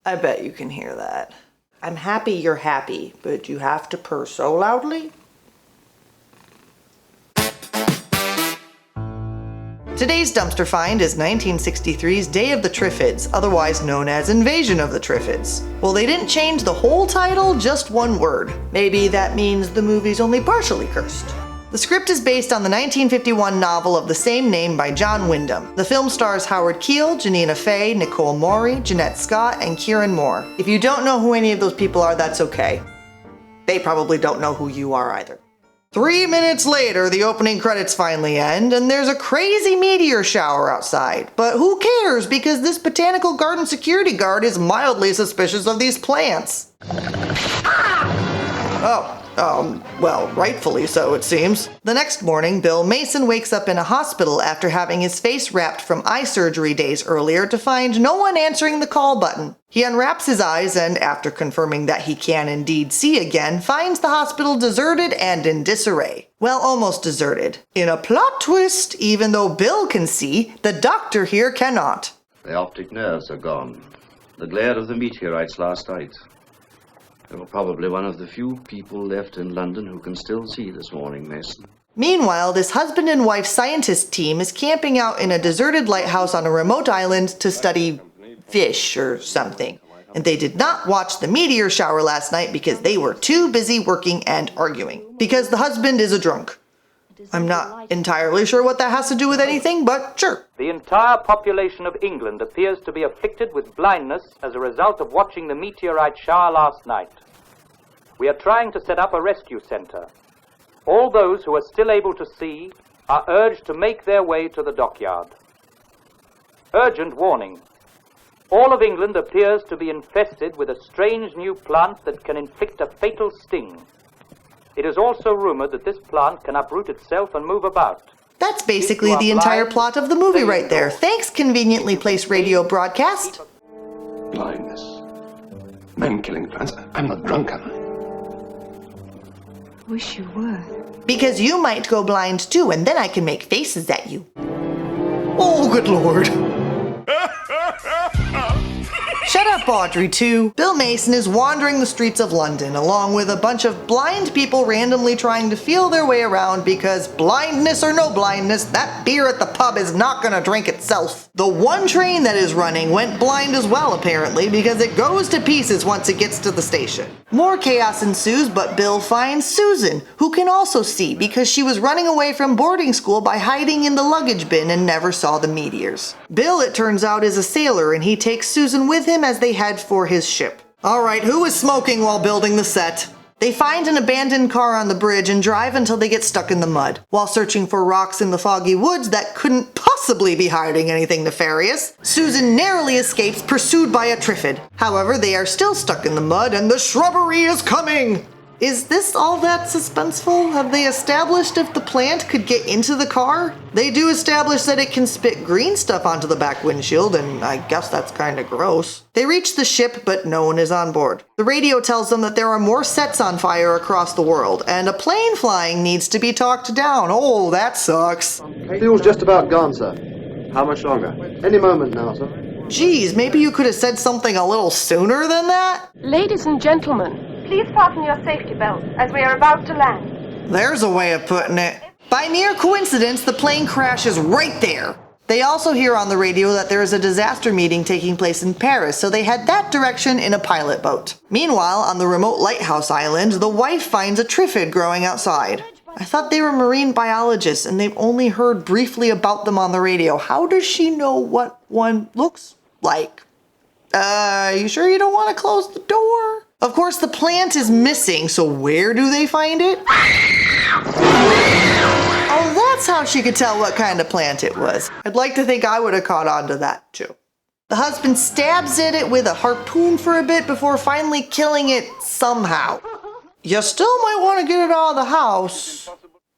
I bet you can hear that. I'm happy you're happy, but you have to purr so loudly? Today's dumpster find is 1963's Day of the Triffids, otherwise known as Invasion of the Triffids. Well, they didn't change the whole title, just one word. Maybe that means the movie's only partially cursed. The script is based on the 1951 novel of the same name by John Wyndham. The film stars Howard Keel, Janina Fey, Nicole Morey, Jeanette Scott, and Kieran Moore. If you don't know who any of those people are, that's okay. They probably don't know who you are either. 3 minutes later, the opening credits finally end, and there's a crazy meteor shower outside. But who cares, because this botanical garden security guard is mildly suspicious of these plants. Well, rightfully so, it seems. The next morning, Bill Mason wakes up in a hospital after having his face wrapped from eye surgery days earlier to find no one answering the call button. He unwraps his eyes and, after confirming that he can indeed see again, finds the hospital deserted and in disarray. Well, almost deserted. In a plot twist, even though Bill can see, the doctor here cannot. The optic nerves are gone. The glare of the meteorites last night. They were probably one of the few people left in London who can still see this morning, Mason. Meanwhile, this husband and wife scientist team is camping out in a deserted lighthouse on a remote island to study fish or something. And they did not watch the meteor shower last night because they were too busy working and arguing. Because the husband is a drunk. I'm not entirely sure what that has to do with anything, but sure. The entire population of England appears to be afflicted with blindness as a result of watching the meteorite shower last night. We are trying to set up a rescue center. All those who are still able to see are urged to make their way to the dockyard. Urgent warning. All of England appears to be infested with a strange new plant that can inflict a fatal sting. It is also rumored that this plant can uproot itself and move about. That's basically the entire plot of the movie right there. Thanks, conveniently placed radio broadcast. Blindness. Man-killing plants. I'm not drunk, am I? Wish you were. Because you might go blind too, and then I can make faces at you. Oh, good lord. Shut up, Audrey, too. Bill Mason is wandering the streets of London, along with a bunch of blind people randomly trying to feel their way around because blindness or no blindness, that beer at the pub is not gonna drink itself. The one train that is running went blind as well, apparently, because it goes to pieces once it gets to the station. More chaos ensues, but Bill finds Susan, who can also see because she was running away from boarding school by hiding in the luggage bin and never saw the meteors. Bill, it turns out, is a sailor, and he takes Susan with him as they head for his ship. Alright, who is smoking while building the set? They find an abandoned car on the bridge and drive until they get stuck in the mud. While searching for rocks in the foggy woods that couldn't possibly be hiding anything nefarious, Susan narrowly escapes, pursued by a Triffid. However, they are still stuck in the mud and the shrubbery is coming! Is this all that suspenseful? Have they established if the plant could get into the car? They do establish that it can spit green stuff onto the back windshield, and I guess that's kinda gross. They reach the ship, but no one is on board. The radio tells them that there are more sets on fire across the world, and a plane flying needs to be talked down. Oh, that sucks. Fuel's just about gone, sir. How much longer? Any moment now, sir. Geez, maybe you could have said something a little sooner than that? Ladies and gentlemen, please fasten your safety belts as we are about to land. There's a way of putting it. By mere coincidence, the plane crashes right there. They also hear on the radio that there is a disaster meeting taking place in Paris, so they head that direction in a pilot boat. Meanwhile, on the remote lighthouse island, the wife finds a Triffid growing outside. I thought they were marine biologists, and they've only heard briefly about them on the radio. How does she know what one looks like? You sure you don't want to close the door? Of course, the plant is missing, so where do they find it? Oh, that's how she could tell what kind of plant it was. I'd like to think I would have caught on to that, too. The husband stabs at it with a harpoon for a bit before finally killing it somehow. You still might want to get it out of the house.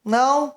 No?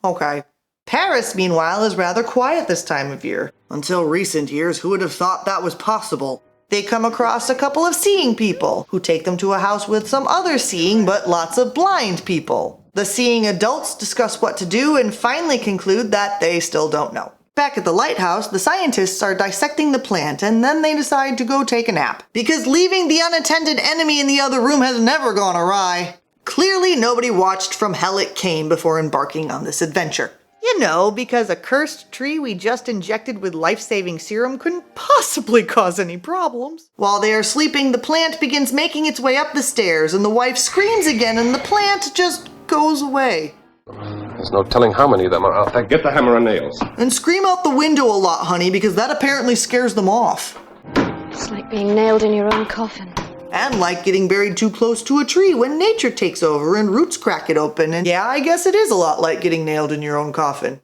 Okay. Paris, meanwhile, is rather quiet this time of year. Until recent years, who would have thought that was possible? They come across a couple of seeing people, who take them to a house with some other seeing but lots of blind people. The seeing adults discuss what to do and finally conclude that they still don't know. Back at the lighthouse, the scientists are dissecting the plant and then they decide to go take a nap. Because leaving the unattended enemy in the other room has never gone awry. Clearly nobody watched From Hell It Came before embarking on this adventure. You know, because a cursed tree we just injected with life-saving serum couldn't possibly cause any problems. While they are sleeping, the plant begins making its way up the stairs and the wife screams again and the plant just goes away. There's no telling how many of them are out there. Get the hammer and nails. And scream out the window a lot, honey, because that apparently scares them off. It's like being nailed in your own coffin. And like getting buried too close to a tree when nature takes over and roots crack it open. And yeah, I guess it is a lot like getting nailed in your own coffin.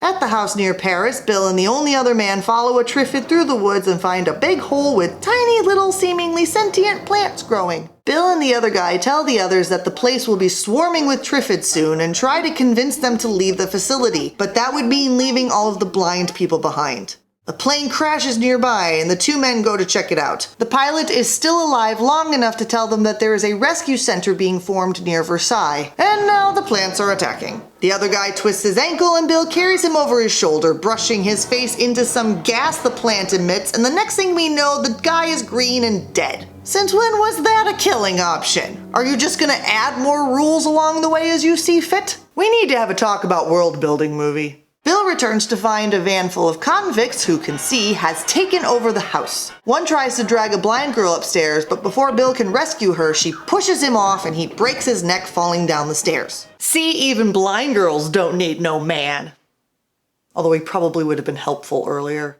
At the house near Paris, Bill and the only other man follow a Triffid through the woods and find a big hole with tiny little seemingly sentient plants growing. Bill and the other guy tell the others that the place will be swarming with Triffids soon and try to convince them to leave the facility, but that would mean leaving all of the blind people behind. A plane crashes nearby and the two men go to check it out. The pilot is still alive long enough to tell them that there is a rescue center being formed near Versailles, and now the plants are attacking. The other guy twists his ankle and Bill carries him over his shoulder, brushing his face into some gas the plant emits, and the next thing we know, the guy is green and dead. Since when was that a killing option? Are you just gonna add more rules along the way as you see fit? We need to have a talk about world building movie. Bill returns to find a van full of convicts who can see has taken over the house. One tries to drag a blind girl upstairs, but before Bill can rescue her, she pushes him off and he breaks his neck falling down the stairs. See, even blind girls don't need no man. Although he probably would have been helpful earlier.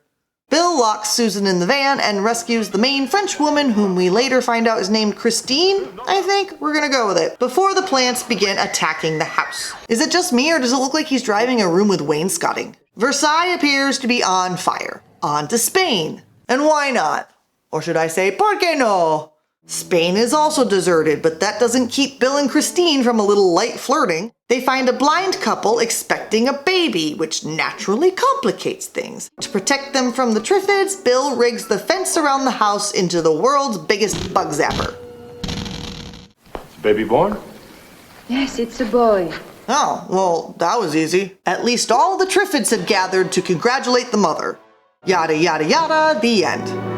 Bill locks Susan in the van and rescues the main French woman, whom we later find out is named Christine, I think. We're gonna go with it. Before the plants begin attacking the house. Is it just me or does it look like he's driving a room with wainscoting? Versailles appears to be on fire. On to Spain. And why not? Or should I say, por qué no? Spain is also deserted, but that doesn't keep Bill and Christine from a little light flirting. They find a blind couple expecting a baby, which naturally complicates things. To protect them from the Triffids, Bill rigs the fence around the house into the world's biggest bug zapper. Is the baby born? Yes, it's a boy. Oh, well, that was easy. At least all the Triffids have gathered to congratulate the mother. Yada yada yada, the end.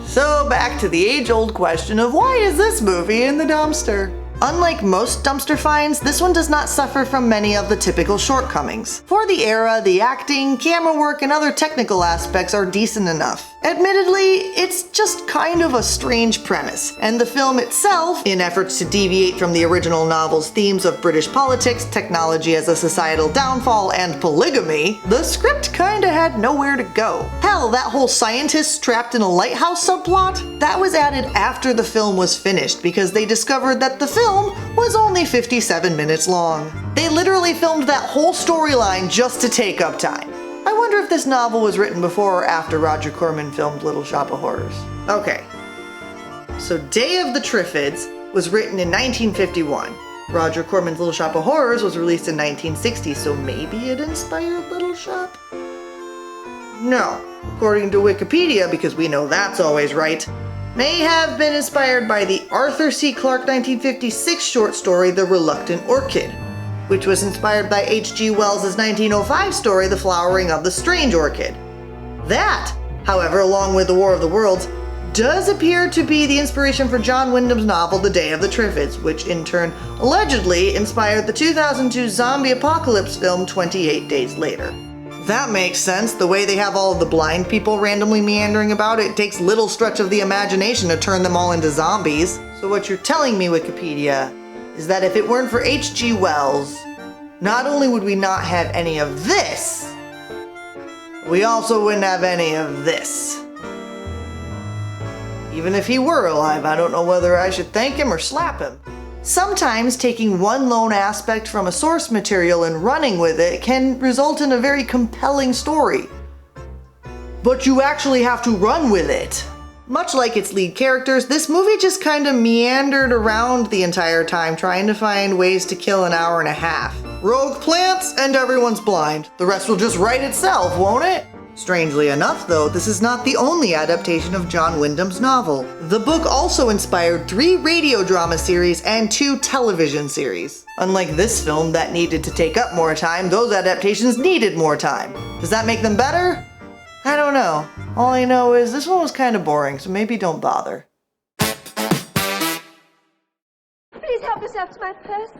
So back to the age-old question of why is this movie in the dumpster? Unlike most dumpster finds, this one does not suffer from many of the typical shortcomings. For the era, the acting, camera work, and other technical aspects are decent enough. Admittedly, it's just kind of a strange premise, and the film itself, in efforts to deviate from the original novel's themes of British politics, technology as a societal downfall, and polygamy, the script kinda had nowhere to go. Hell, that whole scientists trapped in a lighthouse subplot? That was added after the film was finished because they discovered that the film was only 57 minutes long. They literally filmed that whole storyline just to take up time. I wonder if this novel was written before or after Roger Corman filmed Little Shop of Horrors. Okay, so Day of the Triffids was written in 1951. Roger Corman's Little Shop of Horrors was released in 1960, so maybe it inspired Little Shop? No, according to Wikipedia, because we know that's always right, may have been inspired by the Arthur C. Clarke 1956 short story The Reluctant Orchid, which was inspired by H.G. Wells' 1905 story The Flowering of the Strange Orchid. That, however, along with The War of the Worlds, does appear to be the inspiration for John Wyndham's novel The Day of the Triffids, which in turn allegedly inspired the 2002 zombie apocalypse film 28 Days Later. That makes sense. The way they have all of the blind people randomly meandering about, it takes little stretch of the imagination to turn them all into zombies. So what you're telling me, Wikipedia, is that if it weren't for H.G. Wells, not only would we not have any of this, we also wouldn't have any of this. Even if he were alive, I don't know whether I should thank him or slap him. Sometimes taking one lone aspect from a source material and running with it can result in a very compelling story. But you actually have to run with it. Much like its lead characters, this movie just kind of meandered around the entire time trying to find ways to kill an hour and a half. Rogue plants and everyone's blind. The rest will just write itself, won't it? Strangely enough, though, this is not the only adaptation of John Wyndham's novel. The book also inspired 3 radio drama series and 2 television series. Unlike this film that needed to take up more time, those adaptations needed more time. Does that make them better? I don't know. All I know is this one was kind of boring, so maybe don't bother. Please help yourself to my purse.